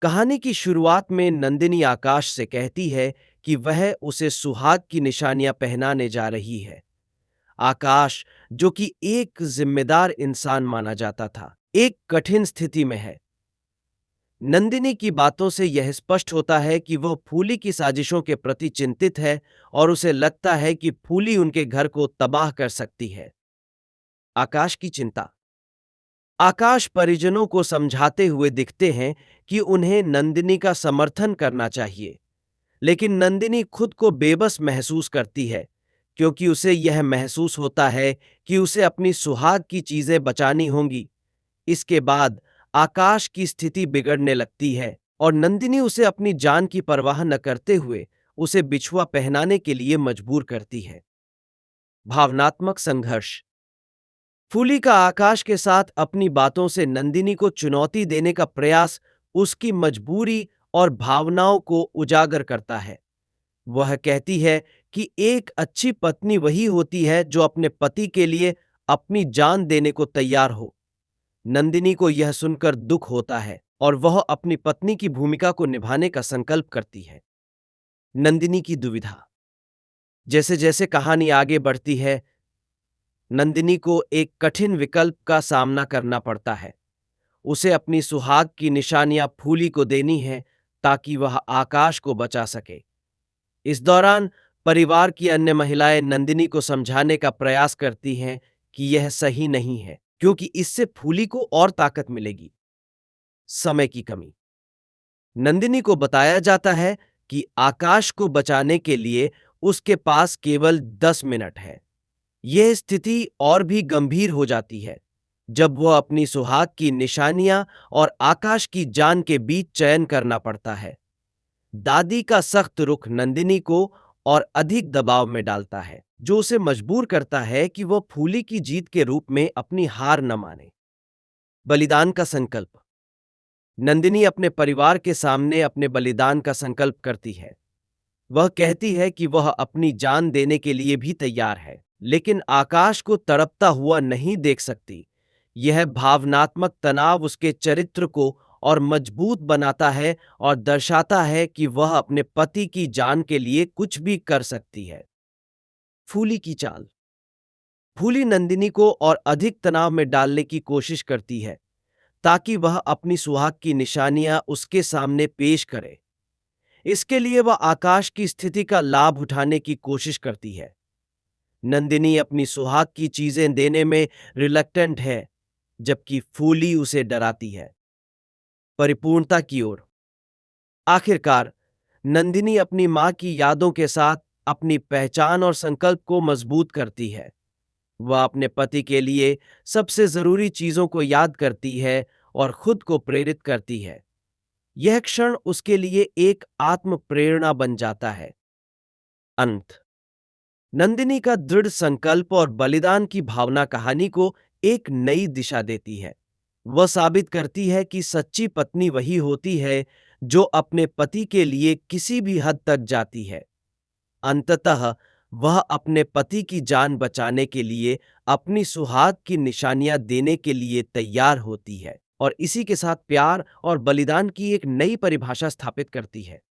कहानी की शुरुआत में नंदिनी आकाश से कहती है कि वह उसे सुहाग की निशानियां पहनाने जा रही है। आकाश, जो कि एक जिम्मेदार इंसान माना जाता था, एक कठिन स्थिति में है। नंदिनी की बातों से यह स्पष्ट होता है कि वह फूली की साजिशों के प्रति चिंतित है और उसे लगता है कि फूली उनके घर को तबाह कर सकती है। आकाश की चिंता। आकाश परिजनों को समझाते हुए दिखते हैं कि उन्हें नंदिनी का समर्थन करना चाहिए, लेकिन नंदिनी खुद को बेबस महसूस करती है क्योंकि उसे यह महसूस होता है कि उसे अपनी सुहाग की चीजें बचानी होंगी। इसके बाद आकाश की स्थिति बिगड़ने लगती है और नंदिनी उसे अपनी जान की परवाह न करते हुए उसे बिछुआ पहनाने के लिए मजबूर करती है। भावनात्मक संघर्ष। फूली का आकाश के साथ अपनी बातों से नंदिनी को चुनौती देने का प्रयास उसकी मजबूरी और भावनाओं को उजागर करता है। वह कहती है कि एक अच्छी पत्नी वही होती है जो अपने पति के लिए अपनी जान देने को तैयार हो। नंदिनी को यह सुनकर दुख होता है और वह अपनी पत्नी की भूमिका को निभाने का संकल्प करती है। नंदिनी की दुविधा। जैसे जैसे कहानी आगे बढ़ती है, नंदिनी को एक कठिन विकल्प का सामना करना पड़ता है। उसे अपनी सुहाग की निशानियां फूली को देनी है ताकि वह आकाश को बचा सके। इस दौरान परिवार की अन्य महिलाएं नंदिनी को समझाने का प्रयास करती हैं कि यह सही नहीं है क्योंकि इससे फूली को और ताकत मिलेगी। समय की कमी। नंदिनी को बताया जाता है कि आकाश को बचाने के लिए उसके पास केवल 10 मिनट है। यह स्थिति और भी गंभीर हो जाती है जब वह अपनी सुहाग की निशानियां और आकाश की जान के बीच चयन करना पड़ता है। दादी का सख्त रुख नंदिनी को और अधिक दबाव में डालता है, जो उसे मजबूर करता है कि वह फूली की जीत के रूप में अपनी हार न माने। बलिदान का संकल्प। नंदिनी अपने परिवार के सामने अपने बलिदान का संकल्प करती है। वह कहती है कि वह अपनी जान देने के लिए भी तैयार है, लेकिन आकाश को तड़पता हुआ नहीं देख सकती। यह भावनात्मक तनाव उसके चरित्र को और मजबूत बनाता है और दर्शाता है कि वह अपने पति की जान के लिए कुछ भी कर सकती है। फूली की चाल। फूली नंदिनी को और अधिक तनाव में डालने की कोशिश करती है ताकि वह अपनी सुहाग की निशानियां उसके सामने पेश करे। इसके लिए वह आकाश की स्थिति का लाभ उठाने की कोशिश करती है। नंदिनी अपनी सुहाग की चीजें देने में रिलक्टेंट है, जबकि फूली उसे डराती है। परिपूर्णता की ओर। आखिरकार नंदिनी अपनी मां की यादों के साथ अपनी पहचान और संकल्प को मजबूत करती है। वह अपने पति के लिए सबसे जरूरी चीजों को याद करती है और खुद को प्रेरित करती है। यह क्षण उसके लिए एक आत्म प्रेरणा बन जाता है। अंत। नंदिनी का दृढ़ संकल्प और बलिदान की भावना कहानी को एक नई दिशा देती है। वह साबित करती है कि सच्ची पत्नी वही होती है जो अपने पति के लिए किसी भी हद तक जाती है। अंततः वह अपने पति की जान बचाने के लिए अपनी सुहाग की निशानियां देने के लिए तैयार होती है और इसी के साथ प्यार और बलिदान की एक नई परिभाषा स्थापित करती है।